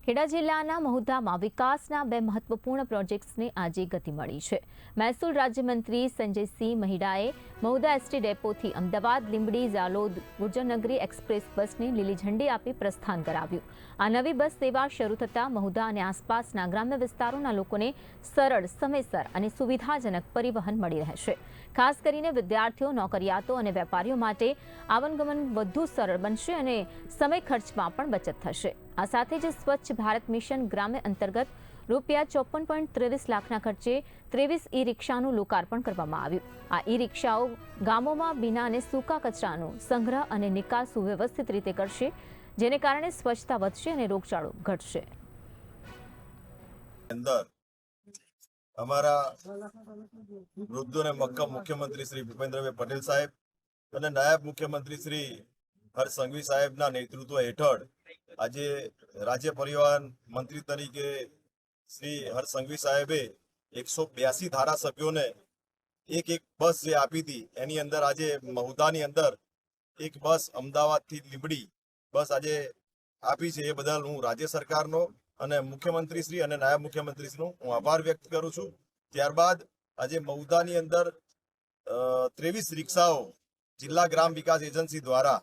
ખેડા જિલ્લાના મહુધામાં વિકાસના બે મહત્વપૂર્ણ પ્રોજેક્ટ્સને આજે ગતિ મળી છે। મહેસૂલ રાજ્યમંત્રી સંજયસિંહ મહિડાએ મહુધા એસટી ડેપોથી અમદાવાદ લીંબડી ઝાલોદ ગુર્જરનગરી એક્સપ્રેસ બસને લીલી ઝંડી આપી પ્રસ્થાન કરાવ્યું। આ નવી બસ સેવા શરૂ થતાં મહુધા અને આસપાસના ગ્રામ્ય વિસ્તારોના લોકોને સરળ, સમયસર અને સુવિધાજનક પરિવહન મળી રહેશે। ખાસ કરીને વિદ્યાર્થીઓ, નોકરિયાતો અને વેપારીઓ માટે આવનગમન વધુ સરળ બનશે અને સમય ખર્ચમાં પણ બચત થશે। આ સાથે જ સ્વચ્છ ભારત મિશન ગ્રામ્ય અંતર્ગત રૂપિયા 54.23 લાખના ખર્ચે 23 ઈ-રિક્ષાનું લોકાર્પણ કરવામાં આવ્યું। આ ઈ-રિક્ષાઓ ગામોમાં ભીના અને સૂકા કચરાનો સંગ્રહ અને નિકાલ સુવ્યવસ્થિત રીતે કરશે, જેને કારણે સ્વચ્છતા વધશે અને રોગચાળો ઘટશે। અમારા વૃદ્ધ અને મક્કમ મુખ્યમંત્રી શ્રી ભૂપેન્દ્રભાઈ પટેલ સાહેબ અને નાયબ મુખ્યમંત્રી શ્રી હર્ષ સંઘવી સાહેબના નેતૃત્વ હેઠળ આજે રાજ્ય પરિવહન મંત્રી તરીકે શ્રી હર્ષ સંઘવી સાહેબે 182 ધારાસભ્યોને એક બસ જે આપી હતી એની અંદર આજે મહુધાની અંદર એક બસ અમદાવાદથી લીંબડી બસ આજે આપી છે। એ બદલ હું રાજ્ય સરકારનો અને મુખ્યમંત્રી શ્રી અને નાયબ મુખ્યમંત્રી શ્રીનો હું આભાર વ્યક્ત કરું છું। ત્યારબાદ આજે મહુધાની અંદર 23 રિક્ષાઓ જિલ્લા ગ્રામ વિકાસ એજન્સી દ્વારા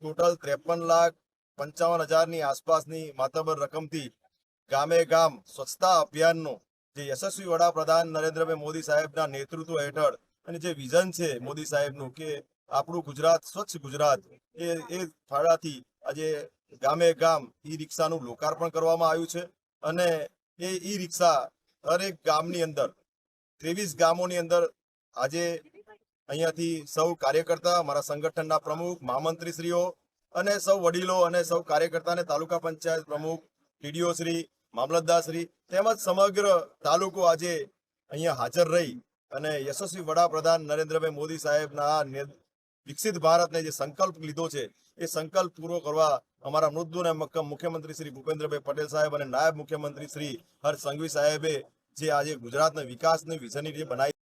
ટોટલ 53,55,000ની આસપાસની માતબર રકમથી ગામે ગામ સ્વચ્છતા અભિયાનનો જે યશસ્વી વડાપ્રધાન નરેન્દ્રભાઈ મોદી સાહેબના નેતૃત્વ હેઠળ અને જે વિઝન છે મોદી સાહેબનું કે આપણું ગુજરાત સ્વચ્છ ગુજરાત એ ફાળાથી આજે ગામે ગામ ઈ રિક્ષાનું લોકાર્પણ કરવામાં આવ્યું છે અને એ ઈ રિક્ષા દરેક ગામની અંદર 23 ગામોની અંદર આજે અહીંયાથી સૌ કાર્યકર્તા, મારા સંગઠનના પ્રમુખ, મહામંત્રીશ્રીઓ અને સૌ વડીલો અને સૌ કાર્યકર્તા અને તાલુકા પંચાયત પ્રમુખ, ટીડીઓ શ્રી, મામલતદાર શ્રી તેમજ સમગ્ર તાલુકો આજે અહીંયા હાજર રહી અને યશસ્વી વડાપ્રધાન નરેન્દ્રભાઈ મોદી સાહેબના વિકસિત ભારતને જે સંકલ્પ લીધો છે એ સંકલ્પ પૂરો કરવા અમારા મૃદુ અને મક્કમ મુખ્યમંત્રી શ્રી ભૂપેન્દ્રભાઈ પટેલ સાહેબ અને નાયબ મુખ્યમંત્રી શ્રી હર્ષ સંઘવી સાહેબે જે આજે ગુજરાતના વિકાસની વિઝન બનાવી